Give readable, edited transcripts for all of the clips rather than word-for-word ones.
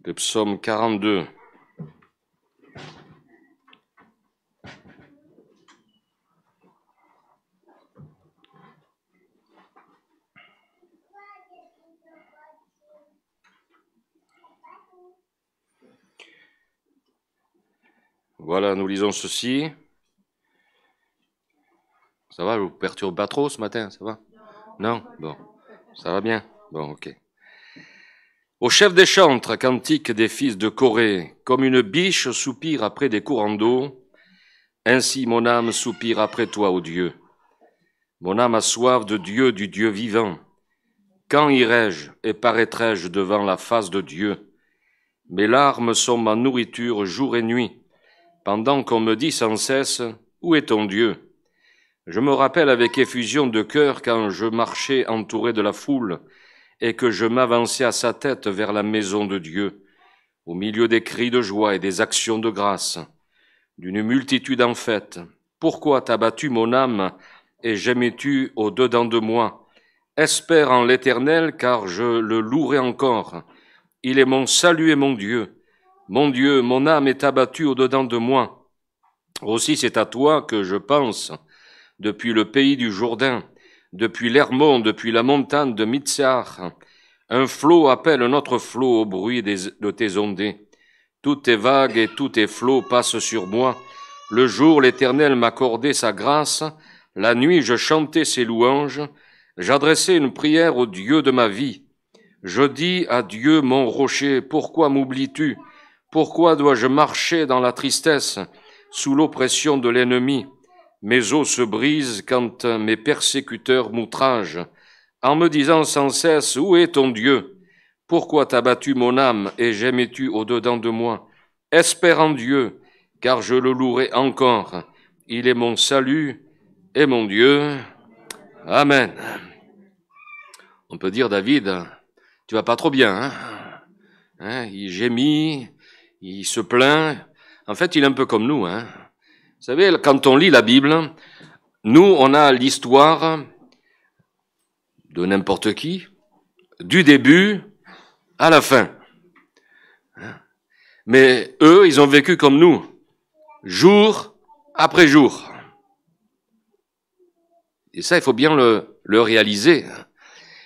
le psaume 42. Voilà, nous lisons ceci. Ça va, je vous perturbe pas trop ce matin, ça va? Non? Bon, ça va bien? Bon, ok. Au chef des chantres, cantique des fils de Corée, comme une biche soupire après des courants d'eau, ainsi mon âme soupire après toi, ô Dieu. Mon âme a soif de Dieu, du Dieu vivant. Quand irai-je et paraîtrai-je devant la face de Dieu? Mes larmes sont ma nourriture jour et nuit, pendant qu'on me dit sans cesse, où est ton Dieu? Je me rappelle avec effusion de cœur quand je marchais entouré de la foule et que je m'avançais à sa tête vers la maison de Dieu, au milieu des cris de joie et des actions de grâce, d'une multitude en fête. Pourquoi t'as battu mon âme et gémis-tu au-dedans de moi? Espère en l'Éternel, car je le louerai encore. Il est mon salut et mon Dieu. Mon Dieu, mon âme est abattue au-dedans de moi. Aussi c'est à toi que je pense, depuis le pays du Jourdain, depuis l'Hermon, depuis la montagne de Mitzar. Un flot appelle un autre flot au bruit de tes ondées. Toutes tes vagues et tous tes flots passent sur moi. Le jour, l'Éternel m'accordait sa grâce. La nuit, je chantais ses louanges. J'adressais une prière au Dieu de ma vie. Je dis à Dieu, mon rocher, pourquoi m'oublies-tu? Pourquoi dois-je marcher dans la tristesse, sous l'oppression de l'ennemi? Mes os se brisent quand mes persécuteurs m'outragent, en me disant sans cesse, où est ton Dieu? Pourquoi t'as battu mon âme et gémis-tu au-dedans de moi? Espère en Dieu, car je le louerai encore. Il est mon salut et mon Dieu. Amen. On peut dire, David, tu vas pas trop bien, hein? Il gémit, il se plaint. En fait, il est un peu comme nous, hein? Vous savez, quand on lit la Bible, nous, on a l'histoire de n'importe qui, du début à la fin. Mais eux, ils ont vécu comme nous, jour après jour. Et ça, il faut bien le réaliser.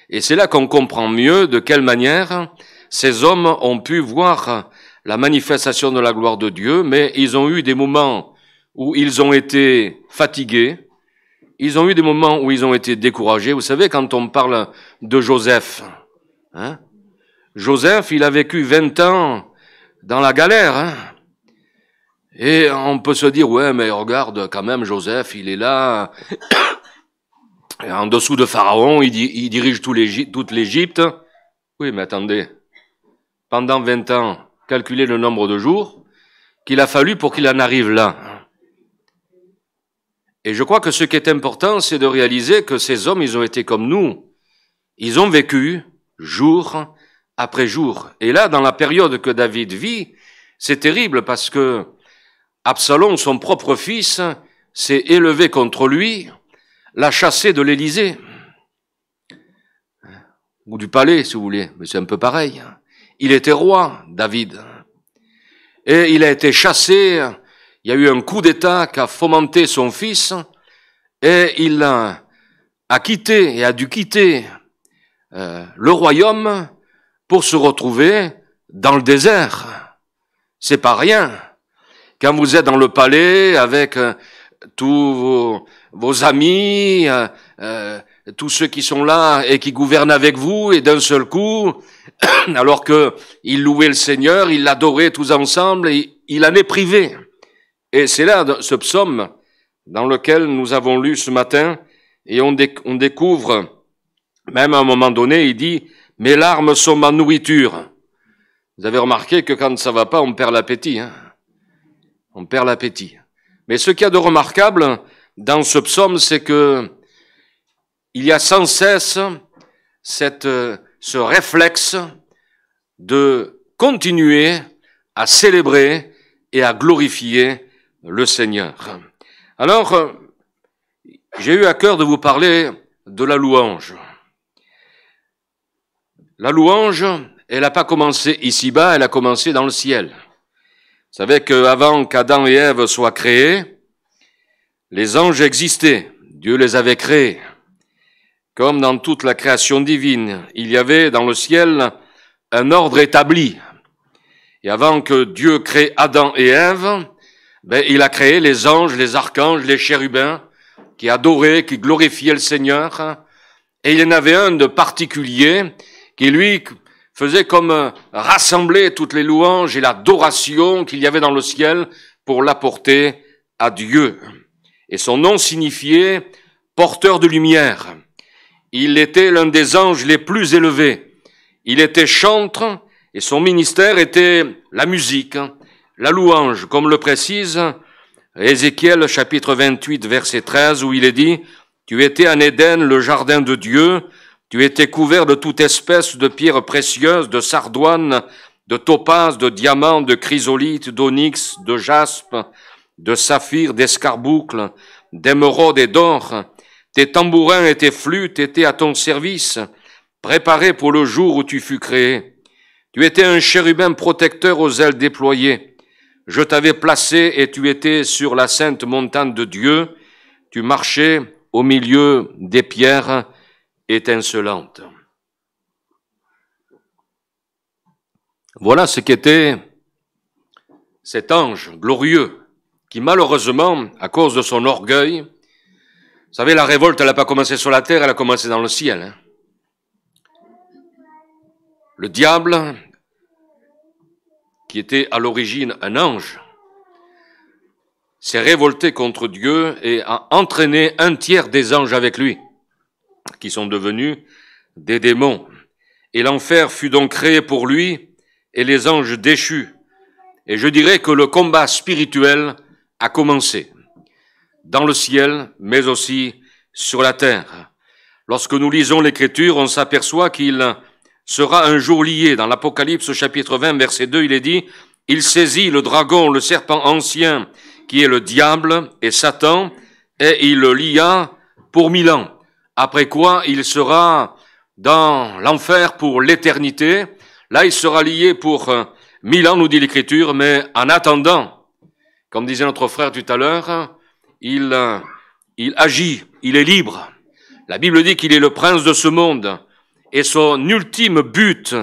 Et c'est là qu'on comprend mieux de quelle manière ces hommes ont pu voir la manifestation de la gloire de Dieu, mais ils ont eu des moments où ils ont été fatigués, ils ont eu des moments où ils ont été découragés. Vous savez, quand on parle de Joseph, hein, Joseph, il a vécu 20 ans dans la galère, hein, et on peut se dire, ouais, mais regarde, quand même, Joseph, il est là, en dessous de Pharaon, il dirige toute l'Égypte. Oui, mais attendez, pendant 20 ans, calculez le nombre de jours qu'il a fallu pour qu'il en arrive là. Et je crois que ce qui est important, c'est de réaliser que ces hommes, ils ont été comme nous. Ils ont vécu jour après jour. Et là, dans la période que David vit, c'est terrible parce que Absalom, son propre fils, s'est élevé contre lui, l'a chassé de l'Élysée. Ou du palais, si vous voulez. Mais c'est un peu pareil. Il était roi, David. Et il a été chassé. Il y a eu un coup d'État qui a fomenté son fils et il a quitté et a dû quitter le royaume pour se retrouver dans le désert. C'est pas rien. Quand vous êtes dans le palais avec tous vos amis, tous ceux qui sont là et qui gouvernent avec vous, et d'un seul coup, alors que ils louaient le Seigneur, ils l'adoraient tous ensemble, et il en est privé. Et c'est là, ce psaume, dans lequel nous avons lu ce matin, et on découvre, même à un moment donné, il dit, « Mes larmes sont ma nourriture ». Vous avez remarqué que quand ça va pas, on perd l'appétit, hein. On perd l'appétit. Mais ce qu'il y a de remarquable dans ce psaume, c'est que il y a sans cesse ce réflexe de continuer à célébrer et à glorifier le Seigneur. Alors, j'ai eu à cœur de vous parler de la louange. La louange elle n'a pas commencé ici-bas, elle a commencé dans le ciel. Vous savez qu'avant qu'Adam et Ève soient créés, les anges existaient. Dieu les avait créés. Comme dans toute la création divine, il y avait dans le ciel un ordre établi. Et avant que Dieu crée Adam et Ève, il a créé les anges, les archanges, les chérubins, qui adoraient, qui glorifiaient le Seigneur. Et il y en avait un de particulier qui, lui, faisait comme rassembler toutes les louanges et l'adoration qu'il y avait dans le ciel pour l'apporter à Dieu. Et son nom signifiait porteur de lumière. Il était l'un des anges les plus élevés. Il était chantre et son ministère était la musique, la louange, comme le précise Ézéchiel chapitre 28 verset 13 où il est dit « Tu étais en Éden, le jardin de Dieu, tu étais couvert de toute espèce de pierres précieuses, de sardoine, de topaze, de diamants, de chrysolite, d'onyx, de jaspe, de saphir, d'escarboucle, d'émeraude et d'or. Tes tambourins et tes flûtes étaient à ton service, préparés pour le jour où tu fus créé. Tu étais un chérubin protecteur aux ailes déployées. Je t'avais placé et tu étais sur la sainte montagne de Dieu. Tu marchais au milieu des pierres étincelantes. » Voilà ce qu'était cet ange glorieux qui malheureusement, à cause de son orgueil, vous savez, la révolte, elle n'a pas commencé sur la terre, elle a commencé dans le ciel. Le diable, qui était à l'origine un ange, s'est révolté contre Dieu et a entraîné un tiers des anges avec lui, qui sont devenus des démons. Et l'enfer fut donc créé pour lui et les anges déchus. Et je dirais que le combat spirituel a commencé dans le ciel, mais aussi sur la terre. Lorsque nous lisons l'Écriture, on s'aperçoit qu'il sera un jour lié. Dans l'Apocalypse chapitre 20, verset 2, il est dit « Il saisit le dragon, le serpent ancien, qui est le diable et Satan, et il le lia pour 1000 ans. Après quoi, il sera dans l'enfer pour l'éternité. Là, il sera lié pour 1000 ans, nous dit l'Écriture, mais en attendant, comme disait notre frère tout à l'heure, il agit, il est libre. La Bible dit qu'il est le prince de ce monde et son ultime but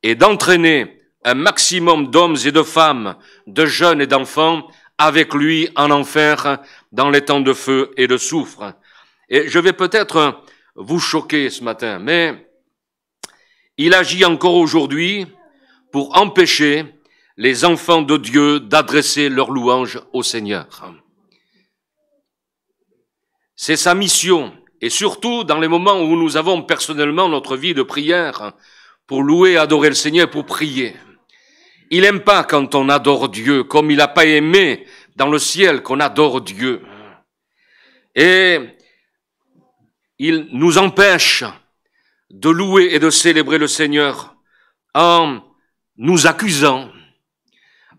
est d'entraîner un maximum d'hommes et de femmes, de jeunes et d'enfants avec lui en enfer dans les temps de feu et de soufre. Et je vais peut-être vous choquer ce matin, mais il agit encore aujourd'hui pour empêcher les enfants de Dieu d'adresser leur louange au Seigneur. C'est sa mission, et surtout dans les moments où nous avons personnellement notre vie de prière pour louer et adorer le Seigneur, pour prier. Il n'aime pas quand on adore Dieu, comme il n'a pas aimé dans le ciel qu'on adore Dieu. Et il nous empêche de louer et de célébrer le Seigneur en nous accusant,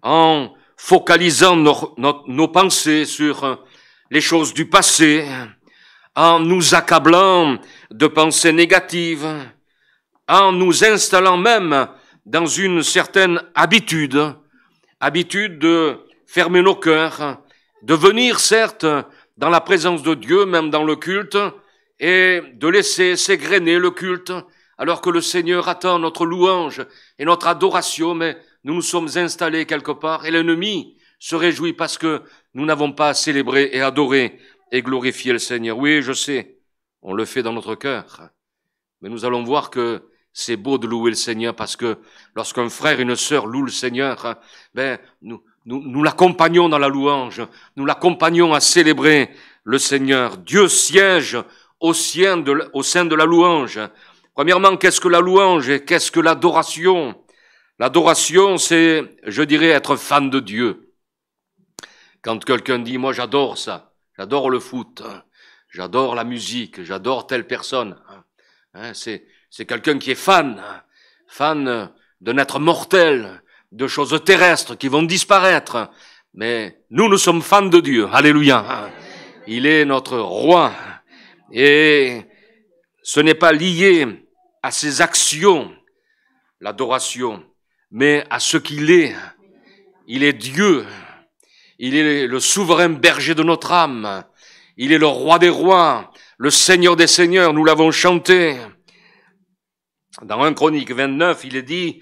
en focalisant nos pensées sur les choses du passé, en nous accablant de pensées négatives, en nous installant même dans une certaine habitude de fermer nos cœurs, de venir certes dans la présence de Dieu, même dans le culte, et de laisser s'égrener le culte, alors que le Seigneur attend notre louange et notre adoration, mais nous nous sommes installés quelque part, et l'ennemi se réjouit parce que nous n'avons pas célébré et adoré et glorifié le Seigneur. Oui, je sais, on le fait dans notre cœur, mais nous allons voir que c'est beau de louer le Seigneur parce que lorsqu'un frère et une sœur louent le Seigneur, nous l'accompagnons dans la louange, nous l'accompagnons à célébrer le Seigneur. Dieu siège au sein de la louange. Premièrement, qu'est-ce que la louange et qu'est-ce que l'adoration? L'adoration, c'est, je dirais, être fan de Dieu. Quand quelqu'un dit, moi j'adore ça, j'adore le foot, j'adore la musique, j'adore telle personne, c'est quelqu'un qui est fan d'un être mortel, de choses terrestres qui vont disparaître. Mais nous sommes fans de Dieu. Alléluia. Il est notre roi. Et ce n'est pas lié à ses actions, l'adoration, mais à ce qu'il est. Il est Dieu. Il est le souverain berger de notre âme. Il est le roi des rois, le Seigneur des seigneurs. Nous l'avons chanté. Dans 1 Chronique 29, il est dit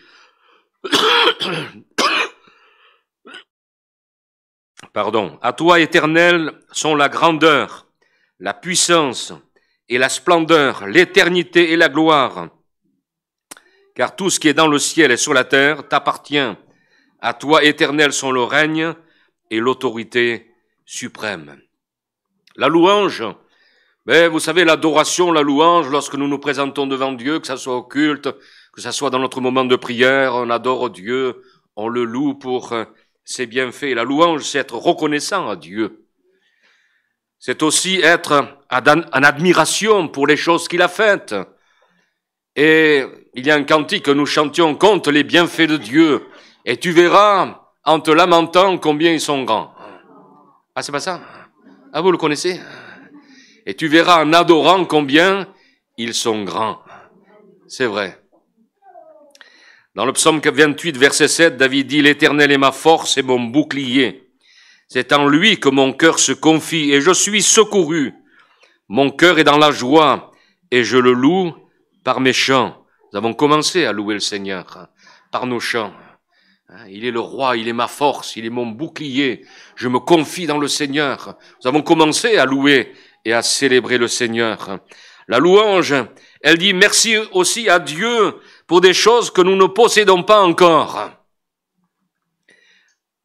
pardon, à toi, Éternel, sont la grandeur, la puissance et la splendeur, l'éternité et la gloire. Car tout ce qui est dans le ciel et sur la terre t'appartient. À toi, Éternel, sont le règne et l'autorité suprême. La louange, vous savez, l'adoration, la louange, lorsque nous nous présentons devant Dieu, que ça soit au culte, que ça soit dans notre moment de prière, on adore Dieu, on le loue pour ses bienfaits. La louange, c'est être reconnaissant à Dieu. C'est aussi être en admiration pour les choses qu'il a faites. Et il y a un cantique que nous chantions, compte les bienfaits de Dieu, et tu verras, en te lamentant, combien ils sont grands. Ah, c'est pas ça? Ah, vous le connaissez? Et tu verras en adorant combien ils sont grands. C'est vrai. Dans le psaume 28, verset 7, David dit « L'Éternel est ma force et mon bouclier. C'est en lui que mon cœur se confie et je suis secouru. Mon cœur est dans la joie et je le loue par mes chants. » Nous avons commencé à louer le Seigneur par nos chants. Il est le roi, il est ma force, il est mon bouclier. Je me confie dans le Seigneur. Nous avons commencé à louer et à célébrer le Seigneur. La louange, elle dit merci aussi à Dieu pour des choses que nous ne possédons pas encore.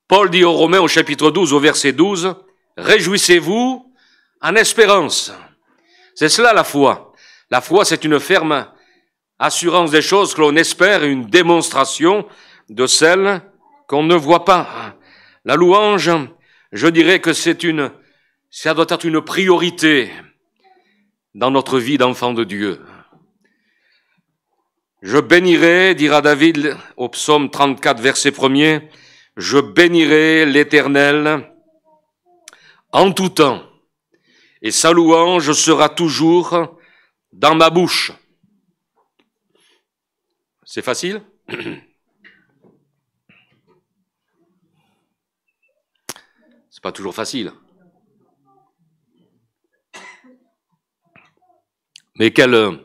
Paul dit aux Romains au chapitre 12, au verset 12, « Réjouissez-vous en espérance. » C'est cela la foi. La foi, c'est une ferme assurance des choses que l'on espère et une démonstration de celles qu'on ne voit pas. La louange, je dirais que ça doit être une priorité dans notre vie d'enfant de Dieu. Je bénirai, dira David au psaume 34, verset 1er, je bénirai l'Éternel en tout temps, et sa louange sera toujours dans ma bouche. C'est facile? C'est pas toujours facile. Mais quelle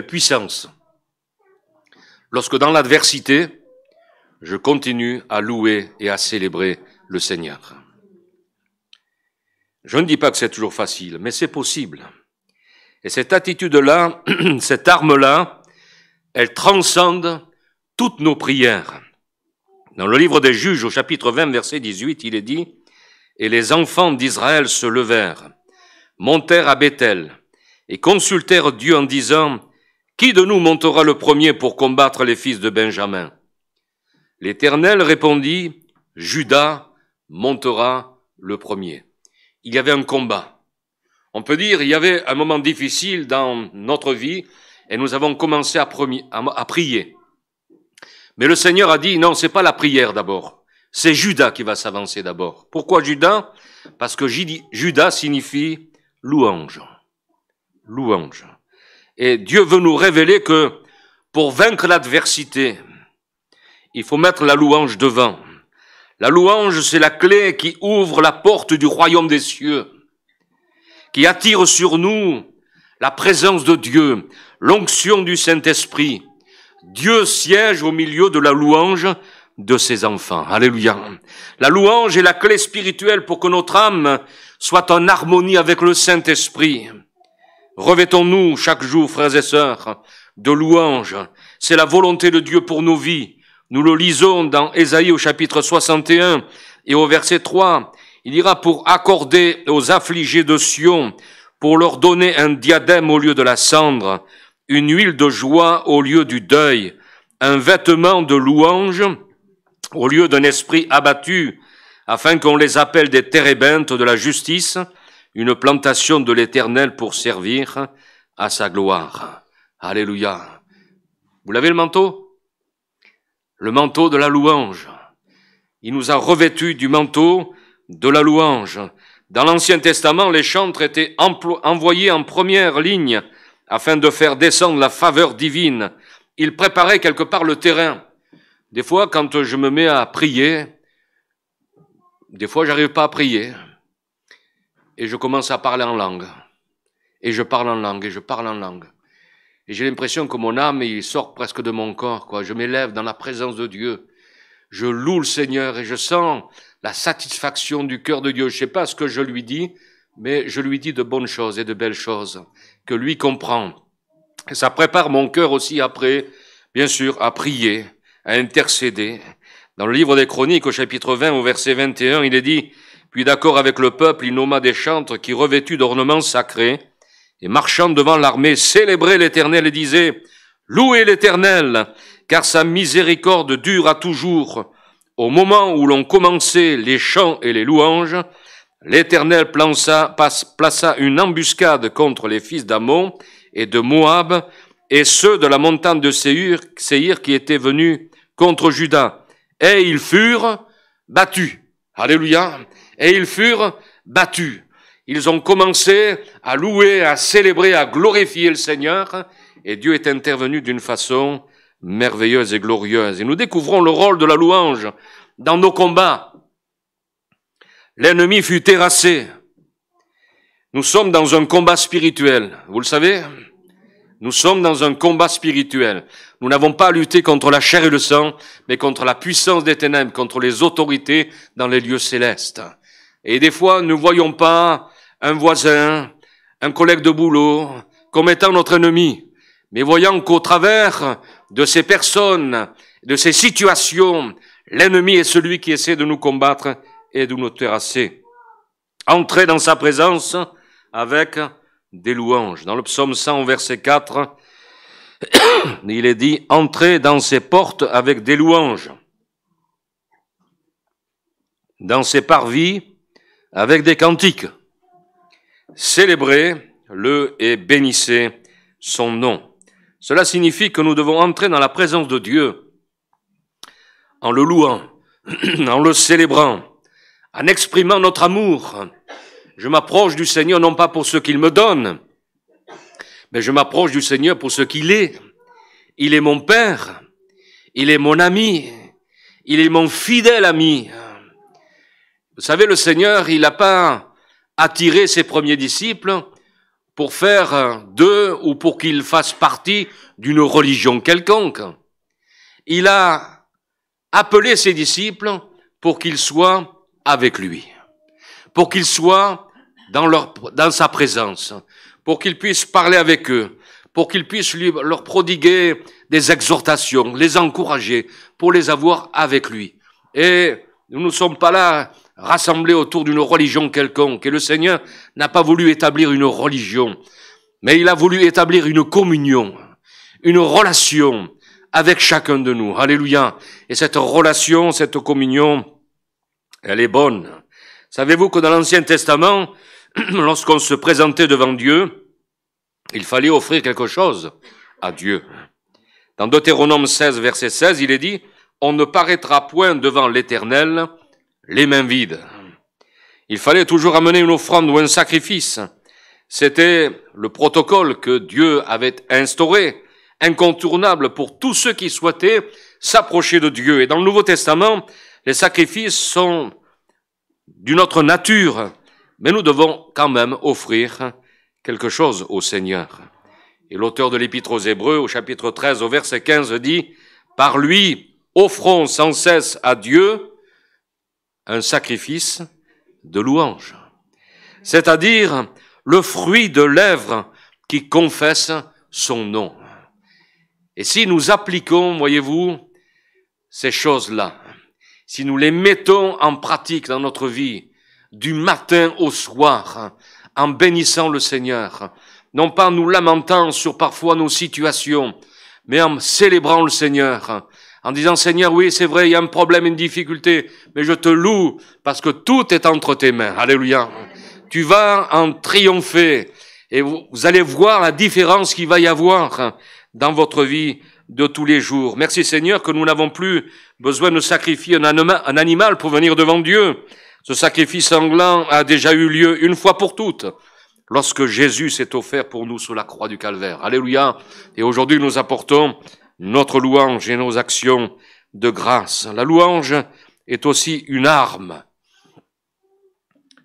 puissance! Lorsque dans l'adversité, je continue à louer et à célébrer le Seigneur. Je ne dis pas que c'est toujours facile, mais c'est possible. Et cette attitude-là, cette arme-là, elle transcende toutes nos prières. Dans le livre des Juges, au chapitre 20, verset 18, il est dit « Et les enfants d'Israël se levèrent, montèrent à Béthel, et consultèrent Dieu en disant « Qui de nous montera le premier pour combattre les fils de Benjamin ?» L'Éternel répondit « Judas montera le premier. » Il y avait un combat. On peut dire, il y avait un moment difficile dans notre vie et nous avons commencé à prier. Mais le Seigneur a dit, non, c'est pas la prière d'abord. C'est Judas qui va s'avancer d'abord. Pourquoi Judas? Parce que Judas signifie louange. Louange. Et Dieu veut nous révéler que pour vaincre l'adversité, il faut mettre la louange devant. La louange, c'est la clé qui ouvre la porte du royaume des cieux, qui attire sur nous la présence de Dieu, l'onction du Saint-Esprit. Dieu siège au milieu de la louange de ses enfants. Alléluia. La louange est la clé spirituelle pour que notre âme soit en harmonie avec le Saint-Esprit. Revêtons-nous chaque jour, frères et sœurs, de louange. C'est la volonté de Dieu pour nos vies. Nous le lisons dans Ésaïe au chapitre 61 et au verset 3. Il dira pour accorder aux affligés de Sion, pour leur donner un diadème au lieu de la cendre, une huile de joie au lieu du deuil, un vêtement de louange au lieu d'un esprit abattu, afin qu'on les appelle des térébintes de la justice, une plantation de l'Éternel pour servir à sa gloire. Alléluia. Vous l'avez le manteau? Le manteau de la louange. Il nous a revêtus du manteau de la louange. Dans l'Ancien Testament, les chantres étaient envoyés en première ligne afin de faire descendre la faveur divine il préparait quelque part le terrain. Des fois, quand je me mets à prier, des fois, j'arrive pas à prier. Et je commence à parler en langue. Et je parle en langue, et je parle en langue. Et j'ai l'impression que mon âme, il sort presque de mon corps, quoi. Je m'élève dans la présence de Dieu. Je loue le Seigneur et je sens la satisfaction du cœur de Dieu. Je sais pas ce que je lui dis, mais je lui dis de bonnes choses et de belles choses, que lui comprend. Et ça prépare mon cœur aussi après, bien sûr, à prier, à intercéder. Dans le livre des Chroniques, au chapitre 20, au verset 21, il est dit, « Puis d'accord avec le peuple, il nomma des chantres qui, revêtus d'ornements sacrés, et marchant devant l'armée, célébraient l'Éternel et disaient, « Louez l'Éternel, car sa miséricorde dure à toujours. » Au moment où l'on commençait les chants et les louanges, l'Éternel plaça une embuscade contre les fils d'Ammon et de Moab, et ceux de la montagne de Séhir qui étaient venus contre Juda. Et ils furent battus. Alléluia. Et ils furent battus. Ils ont commencé à louer, à célébrer, à glorifier le Seigneur, et Dieu est intervenu d'une façon merveilleuse et glorieuse. Et nous découvrons le rôle de la louange dans nos combats. L'ennemi fut terrassé. Nous sommes dans un combat spirituel. Vous le savez? Nous sommes dans un combat spirituel. Nous n'avons pas à lutter contre la chair et le sang, mais contre la puissance des ténèbres, contre les autorités dans les lieux célestes. Et des fois, nous ne voyons pas un voisin, un collègue de boulot, comme étant notre ennemi. Mais voyant qu'au travers de ces personnes, de ces situations, l'ennemi est celui qui essaie de nous combattre et de nous terrasser. Entrez dans sa présence avec des louanges. Dans le psaume 100, verset 4, il est dit, « Entrez dans ses portes avec des louanges, dans ses parvis avec des cantiques. Célébrez-le et bénissez son nom. » Cela signifie que nous devons entrer dans la présence de Dieu en le louant, en le célébrant, en exprimant notre amour. Je m'approche du Seigneur non pas pour ce qu'il me donne, mais je m'approche du Seigneur pour ce qu'il est. Il est mon Père, il est mon ami, il est mon fidèle ami. Vous savez, le Seigneur, il n'a pas attiré ses premiers disciples pour faire d'eux ou pour qu'ils fassent partie d'une religion quelconque. Il a appelé ses disciples pour qu'ils soient avec lui, pour qu'ils soient dans sa présence, pour qu'ils puissent parler avec eux, pour qu'ils puissent leur prodiguer des exhortations, les encourager, pour les avoir avec lui. Et nous ne sommes pas là rassemblés autour d'une religion quelconque. Et le Seigneur n'a pas voulu établir une religion, mais il a voulu établir une communion, une relation avec chacun de nous. Alléluia. Et cette relation, cette communion, elle est bonne. Savez-vous que dans l'Ancien Testament, lorsqu'on se présentait devant Dieu, il fallait offrir quelque chose à Dieu. Dans Deutéronome 16, verset 16, il est dit, « On ne paraîtra point devant l'Éternel les mains vides. » Il fallait toujours amener une offrande ou un sacrifice. C'était le protocole que Dieu avait instauré, incontournable pour tous ceux qui souhaitaient s'approcher de Dieu. Et dans le Nouveau Testament, les sacrifices sont d'une autre nature, mais nous devons quand même offrir quelque chose au Seigneur. Et l'auteur de l'Épître aux Hébreux, au chapitre 13, au verset 15, dit, « Par lui, offrons sans cesse à Dieu un sacrifice de louange. » C'est-à-dire le fruit de lèvres qui confesse son nom. Et si nous appliquons, voyez-vous, ces choses-là, si nous les mettons en pratique dans notre vie, du matin au soir, en bénissant le Seigneur, non pas en nous lamentant sur parfois nos situations, mais en célébrant le Seigneur, en disant, Seigneur, oui, c'est vrai, il y a un problème, une difficulté, mais je te loue parce que tout est entre tes mains. Alléluia. Tu vas en triompher et vous allez voir la différence qu'il va y avoir dans votre vie de tous les jours. Merci Seigneur que nous n'avons plus besoin de sacrifier un animal pour venir devant Dieu. Ce sacrifice sanglant a déjà eu lieu une fois pour toutes, lorsque Jésus s'est offert pour nous sous la croix du Calvaire. Alléluia. Et aujourd'hui, nous apportons notre louange et nos actions de grâce. La louange est aussi une arme.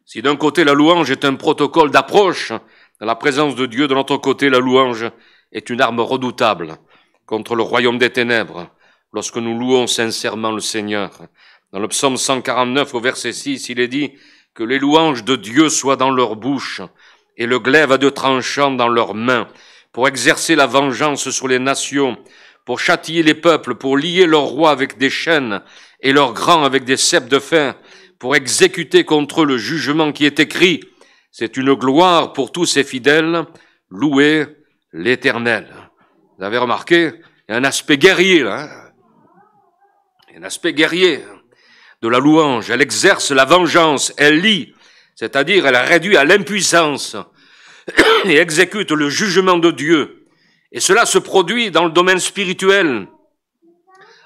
Si d'un côté la louange est un protocole d'approche dans la présence de Dieu, de l'autre côté la louange est une arme redoutable contre le royaume des ténèbres lorsque nous louons sincèrement le Seigneur. Dans le psaume 149 au verset 6, il est dit que les louanges de Dieu soient dans leur bouche et le glaive à deux tranchants dans leurs mains pour exercer la vengeance sur les nations, pour châtier les peuples, pour lier leurs rois avec des chaînes et leurs grands avec des ceps de fer, pour exécuter contre eux le jugement qui est écrit. C'est une gloire pour tous ses fidèles, louez l'Éternel. Vous avez remarqué, il y a un aspect guerrier, là, hein? Un aspect guerrier de la louange. Elle exerce la vengeance, elle lie, c'est-à-dire elle réduit à l'impuissance et exécute le jugement de Dieu. Et cela se produit dans le domaine spirituel,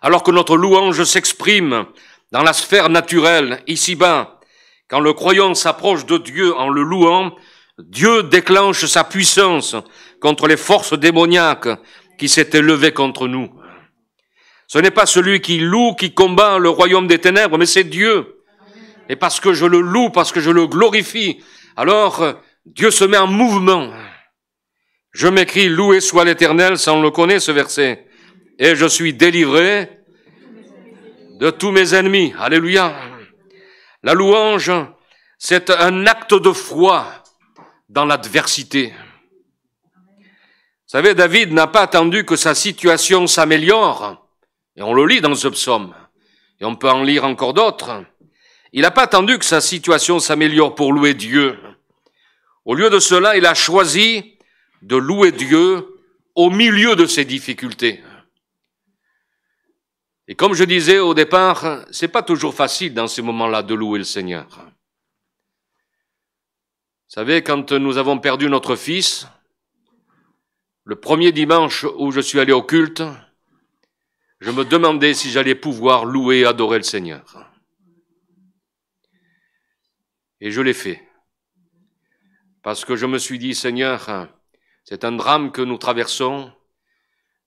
alors que notre louange s'exprime dans la sphère naturelle, ici-bas. Quand le croyant s'approche de Dieu en le louant, Dieu déclenche sa puissance contre les forces démoniaques qui s'étaient levées contre nous. Ce n'est pas celui qui loue qui combat le royaume des ténèbres, mais c'est Dieu. Et parce que je le loue, parce que je le glorifie, alors Dieu se met en mouvement. Je m'écris, loué soit l'Éternel, ça on le connaît ce verset. Et je suis délivré de tous mes ennemis. Alléluia. La louange, c'est un acte de foi dans l'adversité. Vous savez, David n'a pas attendu que sa situation s'améliore. Et on le lit dans ce psaume. Et on peut en lire encore d'autres. Il n'a pas attendu que sa situation s'améliore pour louer Dieu. Au lieu de cela, il a choisi de louer Dieu au milieu de ses difficultés. Et comme je disais au départ, c'est pas toujours facile dans ces moments-là de louer le Seigneur. Vous savez, quand nous avons perdu notre fils, le premier dimanche où je suis allé au culte, je me demandais si j'allais pouvoir louer et adorer le Seigneur. Et je l'ai fait. Parce que je me suis dit, Seigneur, c'est un drame que nous traversons,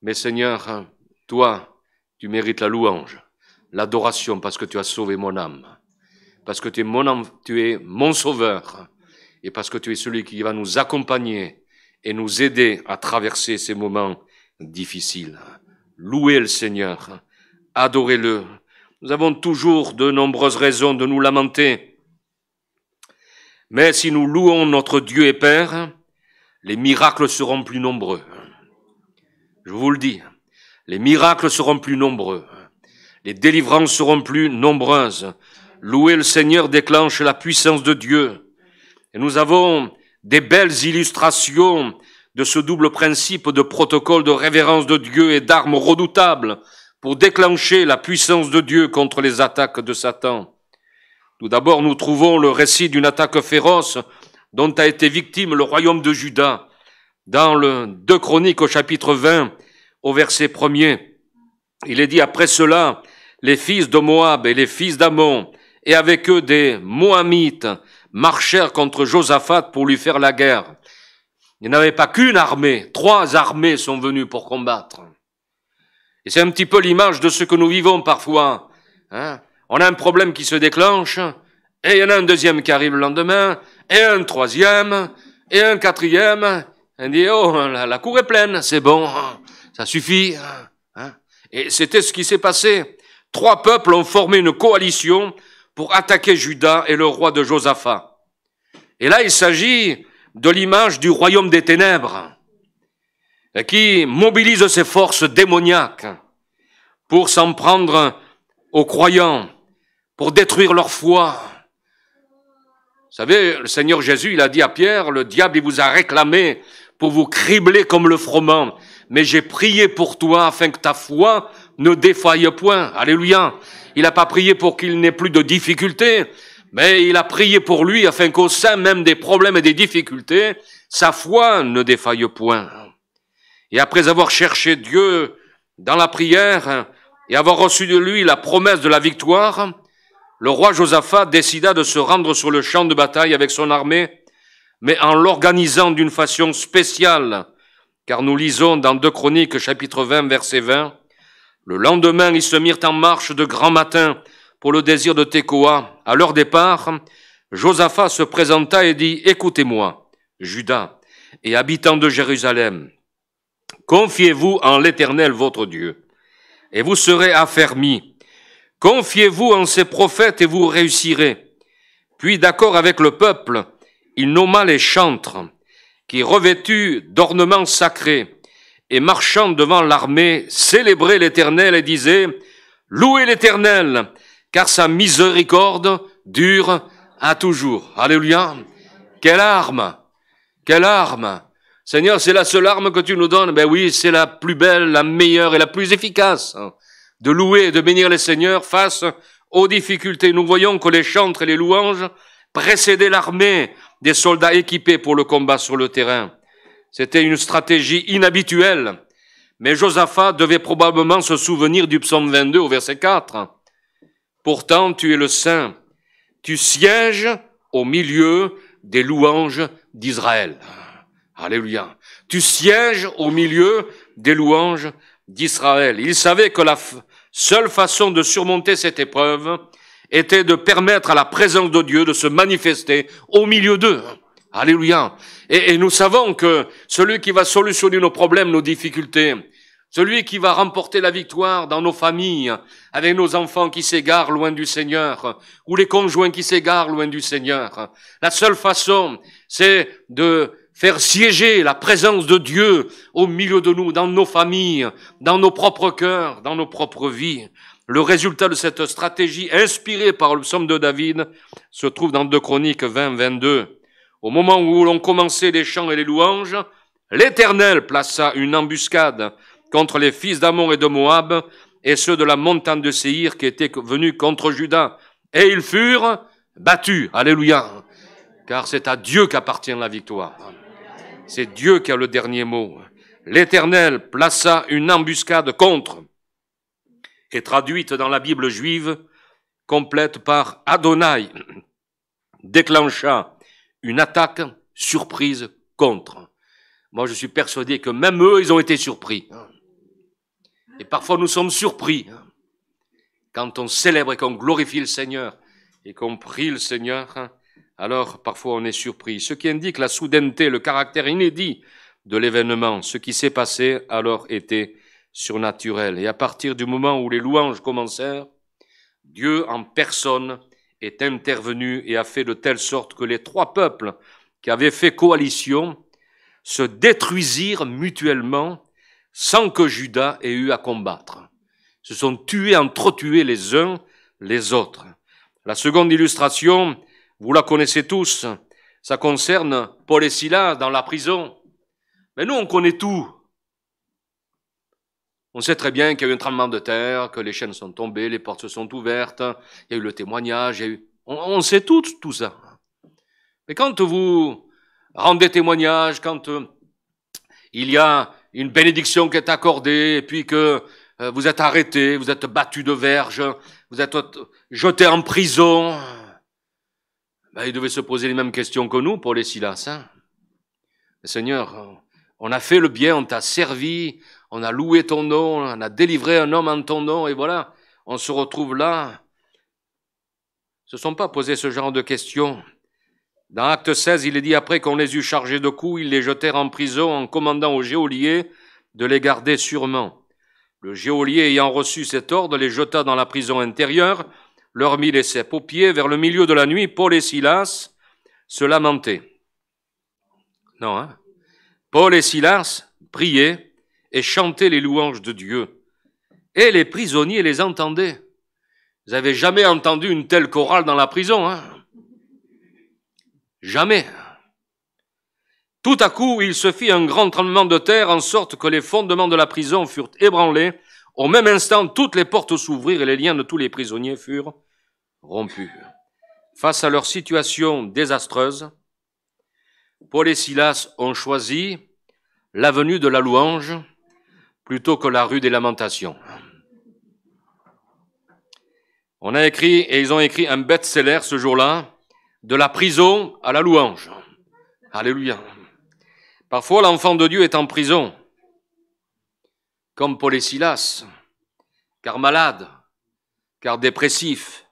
mais Seigneur, toi, tu mérites la louange, l'adoration, parce que tu as sauvé mon âme, parce que tu es mon sauveur, et parce que tu es celui qui va nous accompagner et nous aider à traverser ces moments difficiles. Louez le Seigneur, adorez-le. Nous avons toujours de nombreuses raisons de nous lamenter. Mais si nous louons notre Dieu et Père, les miracles seront plus nombreux. Je vous le dis, les miracles seront plus nombreux. Les délivrances seront plus nombreuses. Louer le Seigneur déclenche la puissance de Dieu. Et nous avons des belles illustrations de ce double principe de protocole de révérence de Dieu et d'armes redoutables pour déclencher la puissance de Dieu contre les attaques de Satan. Tout d'abord, nous trouvons le récit d'une attaque féroce dont a été victime le royaume de Juda dans le 2 Chroniques au chapitre 20 au verset 1er. Il est dit, après cela, les fils de Moab et les fils d'Ammon et avec eux des Moamites marchèrent contre Josaphat pour lui faire la guerre. Il n'y avait pas qu'une armée, 3 armées sont venues pour combattre. Et c'est un petit peu l'image de ce que nous vivons parfois. On a un problème qui se déclenche, et il y en a un deuxième qui arrive le lendemain, et un troisième, et un quatrième. On dit, oh, la cour est pleine, c'est bon, ça suffit. Et c'était ce qui s'est passé. 3 peuples ont formé une coalition pour attaquer Juda et le roi de Josaphat. Et là, il s'agit de l'image du royaume des ténèbres qui mobilise ses forces démoniaques pour s'en prendre aux croyants, pour détruire leur foi. Vous savez, le Seigneur Jésus, il a dit à Pierre, le diable, il vous a réclamé pour vous cribler comme le froment, mais j'ai prié pour toi afin que ta foi ne défaille point. Alléluia. Il n'a pas prié pour qu'il n'ait plus de difficultés, mais il a prié pour lui afin qu'au sein même des problèmes et des difficultés, sa foi ne défaille point. Et après avoir cherché Dieu dans la prière et avoir reçu de lui la promesse de la victoire, le roi Josaphat décida de se rendre sur le champ de bataille avec son armée, mais en l'organisant d'une façon spéciale. Car nous lisons dans 2 Chroniques, chapitre 20, verset 20, « Le lendemain, ils se mirent en marche de grand matin pour le désir de Tekoa. À leur départ, Josaphat se présenta et dit, « Écoutez-moi, Juda, et habitants de Jérusalem, confiez-vous en l'Éternel votre Dieu, et vous serez affermis. Confiez-vous en ses prophètes et vous réussirez. » Puis, d'accord avec le peuple, il nomma les chantres, qui, revêtus d'ornements sacrés et marchant devant l'armée, célébraient l'Éternel et disaient, « Louez l'Éternel, car sa miséricorde dure à toujours. » Alléluia. Quelle arme! Quelle arme! Seigneur, c'est la seule arme que tu nous donnes. Ben oui, c'est la plus belle, la meilleure et la plus efficace. De louer et de bénir les seigneurs face aux difficultés. Nous voyons que les chantres et les louanges précédaient l'armée des soldats équipés pour le combat sur le terrain. C'était une stratégie inhabituelle. Mais Josaphat devait probablement se souvenir du psaume 22 au verset 4. « Pourtant, tu es le Saint. Tu sièges au milieu des louanges d'Israël. » Alléluia. Tu sièges au milieu des louanges d'Israël. Il savait que la seule façon de surmonter cette épreuve était de permettre à la présence de Dieu de se manifester au milieu d'eux. Alléluia. Et nous savons que celui qui va solutionner nos problèmes, nos difficultés, celui qui va remporter la victoire dans nos familles, avec nos enfants qui s'égarent loin du Seigneur, ou les conjoints qui s'égarent loin du Seigneur. La seule façon, c'est de faire siéger la présence de Dieu au milieu de nous, dans nos familles, dans nos propres cœurs, dans nos propres vies. Le résultat de cette stratégie, inspirée par le psaume de David, se trouve dans 2 Chroniques 20, 22. Au moment où l'on commençait les chants et les louanges, l'Éternel plaça une embuscade contre les fils d'Ammon et de Moab et ceux de la montagne de Séhir qui étaient venus contre Juda. Et ils furent battus. Alléluia. Car c'est à Dieu qu'appartient la victoire. C'est Dieu qui a le dernier mot. L'Éternel plaça une embuscade contre, et traduite dans la Bible juive, complète par Adonai, déclencha une attaque surprise contre. Moi, je suis persuadé que même eux, ils ont été surpris. Et parfois, nous sommes surpris quand on célèbre et qu'on glorifie le Seigneur et qu'on prie le Seigneur. Alors, parfois, on est surpris. Ce qui indique la soudaineté, le caractère inédit de l'événement. Ce qui s'est passé, alors, était surnaturel. Et à partir du moment où les louanges commencèrent, Dieu en personne est intervenu et a fait de telle sorte que les 3 peuples qui avaient fait coalition se détruisirent mutuellement sans que Juda ait eu à combattre. Se sont tués, entretués les uns les autres. La seconde illustration, vous la connaissez tous, ça concerne Paul et Silas dans la prison. Mais nous, on connaît tout. On sait très bien qu'il y a eu un tremblement de terre, que les chaînes sont tombées, les portes se sont ouvertes, il y a eu le témoignage, on sait tout ça. Mais quand vous rendez témoignage, quand il y a une bénédiction qui est accordée, et puis que vous êtes arrêté, vous êtes battu de verge, vous êtes jeté en prison, ben, ils devaient se poser les mêmes questions que nous, Paul et Silas. Seigneur, on a fait le bien, on t'a servi, on a loué ton nom, on a délivré un homme en ton nom, et voilà, on se retrouve là. Ils ne se sont pas posé ce genre de questions. Dans Acte 16, il est dit, après qu'on les eut chargés de coups, ils les jetèrent en prison en commandant au geôlier de les garder sûrement. Le geôlier ayant reçu cet ordre, les jeta dans la prison intérieure, leur mit les ceps aux pieds. Vers le milieu de la nuit, Paul et Silas se lamentaient. Non, hein? Paul et Silas priaient et chantaient les louanges de Dieu. Et les prisonniers les entendaient. Vous n'avez jamais entendu une telle chorale dans la prison, hein? Jamais. Tout à coup, il se fit un grand tremblement de terre, en sorte que les fondements de la prison furent ébranlés. Au même instant, toutes les portes s'ouvrirent et les liens de tous les prisonniers furent rompus. Face à leur situation désastreuse, Paul et Silas ont choisi l'avenue de la louange plutôt que la rue des lamentations. Ils ont écrit un best-seller ce jour-là, de la prison à la louange. Alléluia. Parfois, l'enfant de Dieu est en prison, comme Paul et Silas, car malade, car dépressif,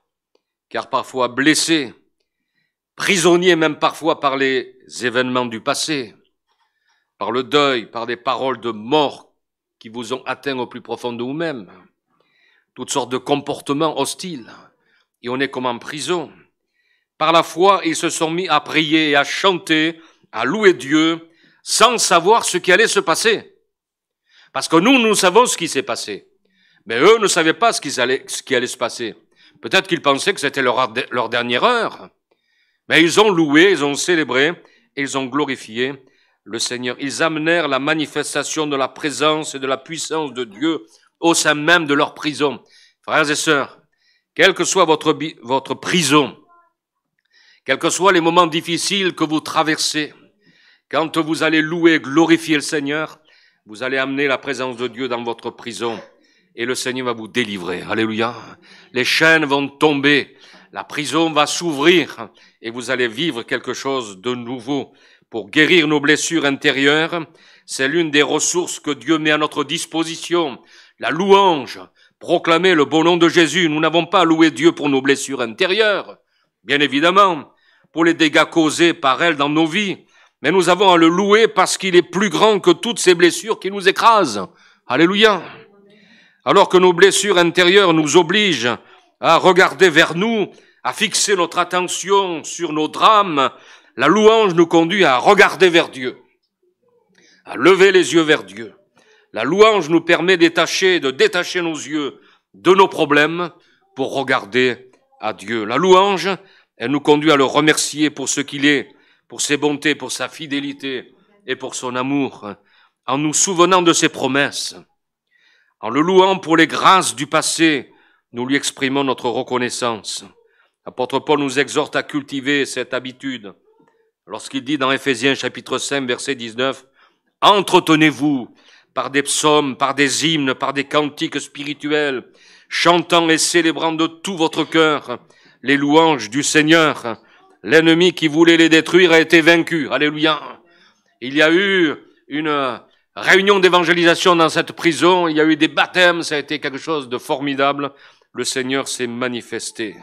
car parfois blessé, prisonnier même parfois par les événements du passé, par le deuil, par des paroles de mort qui vous ont atteint au plus profond de vous-même, toutes sortes de comportements hostiles, et on est comme en prison. Par la foi, ils se sont mis à prier et à chanter, à louer Dieu, sans savoir ce qui allait se passer. Parce que nous savons ce qui s'est passé. Mais eux ne savaient pas ce qui allait se passer. Peut-être qu'ils pensaient que c'était leur dernière heure. Mais ils ont loué, ils ont célébré, et ils ont glorifié le Seigneur. Ils amenèrent la manifestation de la présence et de la puissance de Dieu au sein même de leur prison. Frères et sœurs, quelle que soit votre prison, quels que soient les moments difficiles que vous traversez, quand vous allez louer et glorifier le Seigneur, vous allez amener la présence de Dieu dans votre prison et le Seigneur va vous délivrer. Alléluia. Les chaînes vont tomber, la prison va s'ouvrir et vous allez vivre quelque chose de nouveau. Pour guérir nos blessures intérieures, c'est l'une des ressources que Dieu met à notre disposition. La louange, proclamer le beau nom de Jésus. Nous n'avons pas à louer Dieu pour nos blessures intérieures, bien évidemment, pour les dégâts causés par elles dans nos vies. Mais nous avons à le louer parce qu'il est plus grand que toutes ces blessures qui nous écrasent. Alléluia. Alors que nos blessures intérieures nous obligent à regarder vers nous, à fixer notre attention sur nos drames, la louange nous conduit à regarder vers Dieu, à lever les yeux vers Dieu. La louange nous permet de détacher nos yeux de nos problèmes pour regarder à Dieu. La louange, elle nous conduit à le remercier pour ce qu'il est, pour ses bontés, pour sa fidélité et pour son amour, en nous souvenant de ses promesses. En le louant pour les grâces du passé, nous lui exprimons notre reconnaissance. L'apôtre Paul nous exhorte à cultiver cette habitude lorsqu'il dit dans Éphésiens chapitre 5 verset 19, « Entretenez-vous par des psaumes, par des hymnes, par des cantiques spirituels, chantant et célébrant de tout votre cœur les louanges du Seigneur. L'ennemi qui voulait les détruire a été vaincu. » Alléluia. Il y a eu une réunion d'évangélisation dans cette prison, il y a eu des baptêmes, ça a été quelque chose de formidable. Le Seigneur s'est manifesté.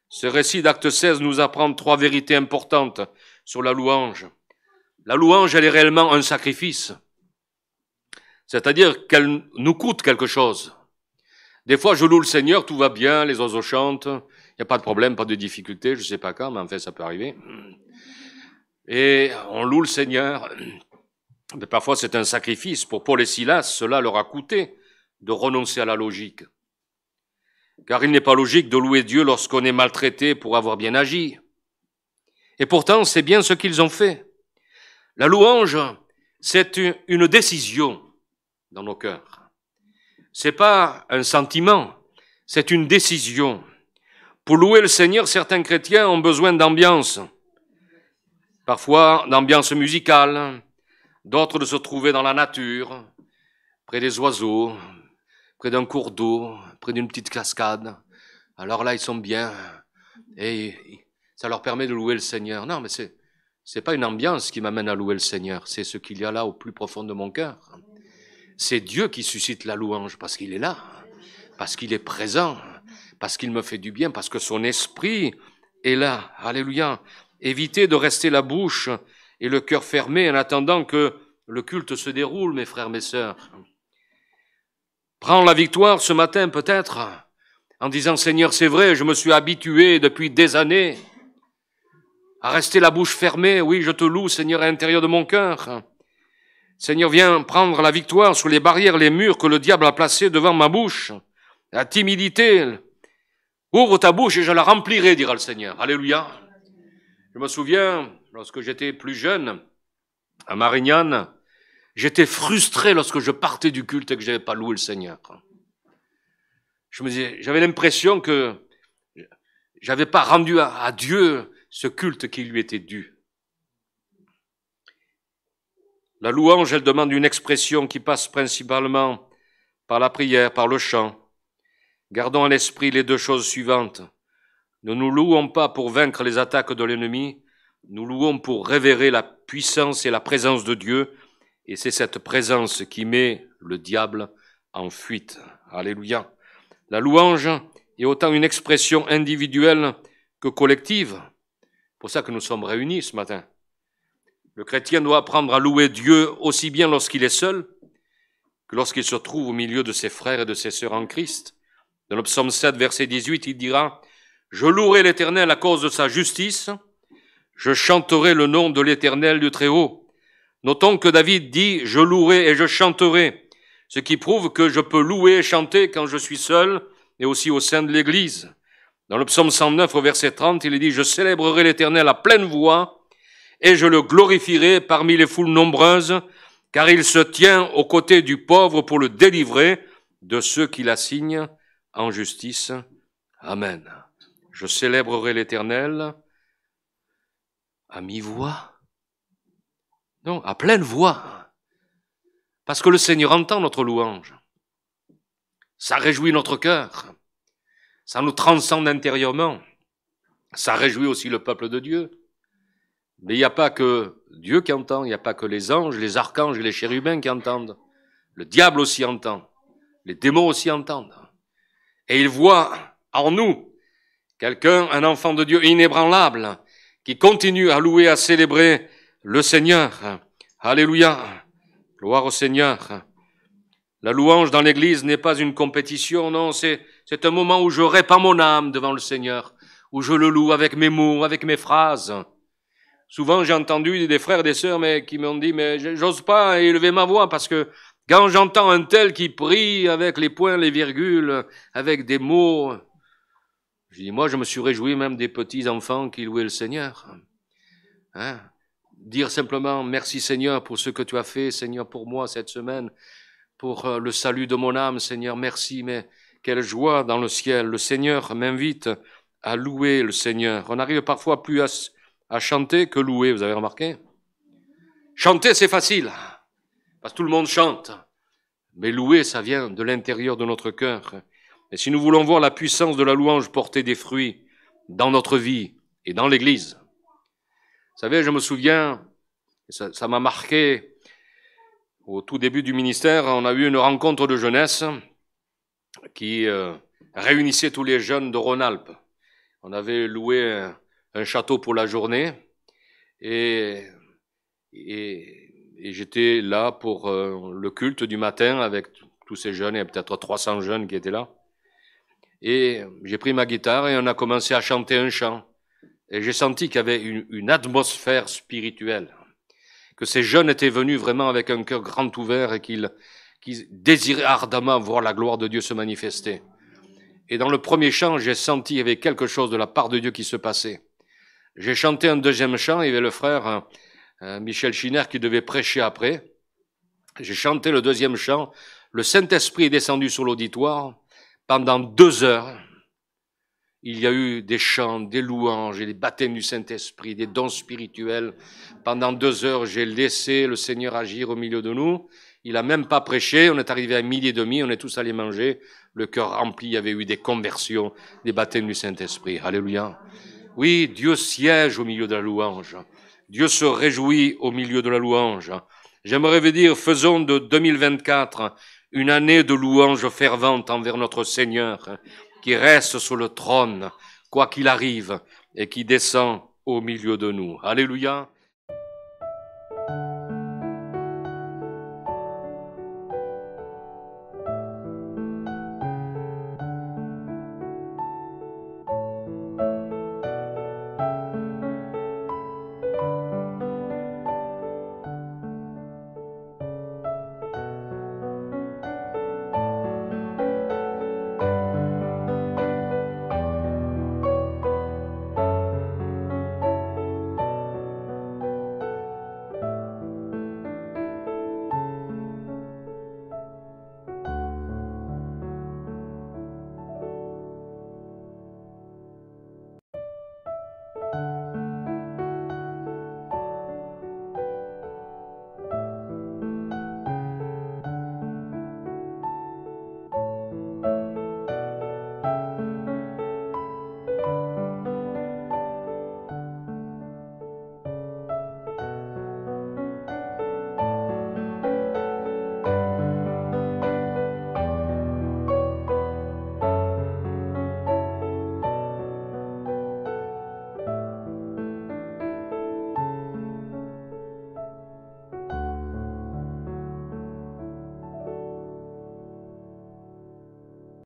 Ce récit d'Acte 16 nous apprend 3 vérités importantes sur la louange. La louange, elle est réellement un sacrifice. C'est-à-dire qu'elle nous coûte quelque chose. Des fois, je loue le Seigneur, tout va bien, les oiseaux chantent, il n'y a pas de problème, pas de difficulté, je ne sais pas quand, mais en fait, ça peut arriver. Et on loue le Seigneur. Mais parfois, c'est un sacrifice. Pour Paul et Silas, cela leur a coûté de renoncer à la logique. Car il n'est pas logique de louer Dieu lorsqu'on est maltraité pour avoir bien agi. Et pourtant, c'est bien ce qu'ils ont fait. La louange, c'est une décision dans nos cœurs. C'est pas un sentiment, c'est une décision. Pour louer le Seigneur, certains chrétiens ont besoin d'ambiance. Parfois, d'ambiance musicale, d'autres de se trouver dans la nature, près des oiseaux, près d'un cours d'eau, près d'une petite cascade. Alors là, ils sont bien et ça leur permet de louer le Seigneur. Non, mais c'est pas une ambiance qui m'amène à louer le Seigneur, c'est ce qu'il y a là au plus profond de mon cœur. C'est Dieu qui suscite la louange parce qu'il est là, parce qu'il est présent, parce qu'il me fait du bien, parce que son esprit est là. Alléluia. Évitez de rester la bouche et le cœur fermé en attendant que le culte se déroule, mes frères, mes sœurs. Prends la victoire ce matin peut-être en disant « Seigneur, c'est vrai, je me suis habitué depuis des années à rester la bouche fermée. Oui, je te loue, Seigneur, à l'intérieur de mon cœur. Seigneur, viens prendre la victoire sur les barrières, les murs que le diable a placés devant ma bouche. La timidité. Ouvre ta bouche et je la remplirai, dira le Seigneur. » Alléluia. Je me souviens, lorsque j'étais plus jeune, à Marignane, j'étais frustré lorsque je partais du culte et que je n'avais pas loué le Seigneur. J'avais l'impression que j'avais pas rendu à Dieu ce culte qui lui était dû. La louange, elle demande une expression qui passe principalement par la prière, par le chant. Gardons à l'esprit les 2 choses suivantes. Ne nous louons pas pour vaincre les attaques de l'ennemi, nous louons pour révéler la puissance et la présence de Dieu, et c'est cette présence qui met le diable en fuite. Alléluia. La louange est autant une expression individuelle que collective. C'est pour ça que nous sommes réunis ce matin. Le chrétien doit apprendre à louer Dieu aussi bien lorsqu'il est seul que lorsqu'il se trouve au milieu de ses frères et de ses sœurs en Christ. Dans le psaume 7, verset 18, il dira « Je louerai l'Éternel à cause de sa justice, je chanterai le nom de l'Éternel du Très-Haut. » Notons que David dit « Je louerai et je chanterai », ce qui prouve que je peux louer et chanter quand je suis seul et aussi au sein de l'Église. Dans le psaume 109, au verset 30, il est dit « Je célébrerai l'Éternel à pleine voix et je le glorifierai parmi les foules nombreuses, car il se tient aux côtés du pauvre pour le délivrer de ceux qui l'assignent en justice. Amen. Je célébrerai l'Éternel à mi-voix. Non, à pleine voix. Parce que le Seigneur entend notre louange. Ça réjouit notre cœur. Ça nous transcende intérieurement. Ça réjouit aussi le peuple de Dieu. Mais il n'y a pas que Dieu qui entend, il n'y a pas que les anges, les archanges et les chérubins qui entendent. Le diable aussi entend. Les démons aussi entendent. Et il voit en nous quelqu'un, un enfant de Dieu inébranlable, qui continue à louer, à célébrer le Seigneur. Alléluia. Gloire au Seigneur. La louange dans l'Église n'est pas une compétition, non, c'est un moment où je répands mon âme devant le Seigneur, où je le loue avec mes mots, avec mes phrases. Souvent, j'ai entendu des frères et des sœurs qui m'ont dit « mais j'ose pas élever ma voix parce que quand j'entends un tel qui prie avec les points, les virgules, avec des mots… » Je dis « moi, je me suis réjoui même des petits enfants qui louaient le Seigneur. » Hein? Dire simplement « merci Seigneur pour ce que tu as fait, Seigneur, pour moi cette semaine, pour le salut de mon âme, Seigneur, merci, mais quelle joie dans le ciel. Le Seigneur m'invite à louer le Seigneur. » On arrive parfois plus à chanter que louer, vous avez remarqué? Chanter, c'est facile, parce que tout le monde chante. Mais louer, ça vient de l'intérieur de notre cœur. Et si nous voulons voir la puissance de la louange porter des fruits dans notre vie et dans l'Église, vous savez, je me souviens, ça m'a marqué, au tout début du ministère, on a eu une rencontre de jeunesse qui réunissait tous les jeunes de Rhône-Alpes. On avait loué un château pour la journée et j'étais là pour le culte du matin avec tous ces jeunes, il y a peut-être 300 jeunes qui étaient là. Et j'ai pris ma guitare et on a commencé à chanter un chant. Et j'ai senti qu'il y avait une atmosphère spirituelle, que ces jeunes étaient venus vraiment avec un cœur grand ouvert et qu'ils désiraient ardemment voir la gloire de Dieu se manifester. Et dans le premier chant, j'ai senti qu'il y avait quelque chose de la part de Dieu qui se passait. J'ai chanté un deuxième chant, il y avait le frère Michel Schiner qui devait prêcher après. J'ai chanté le deuxième chant, le Saint-Esprit est descendu sur l'auditoire. Pendant 2 heures, il y a eu des chants, des louanges et des baptêmes du Saint-Esprit, des dons spirituels. Pendant 2 heures, j'ai laissé le Seigneur agir au milieu de nous. Il n'a même pas prêché, on est arrivé à 12h30, on est tous allés manger. Le cœur rempli, il y avait eu des conversions, des baptêmes du Saint-Esprit. Alléluia. Oui, Dieu siège au milieu de la louange. Dieu se réjouit au milieu de la louange. J'aimerais vous dire, faisons de 2024 une année de louange fervente envers notre Seigneur, qui reste sur le trône, quoi qu'il arrive, et qui descend au milieu de nous. Alléluia.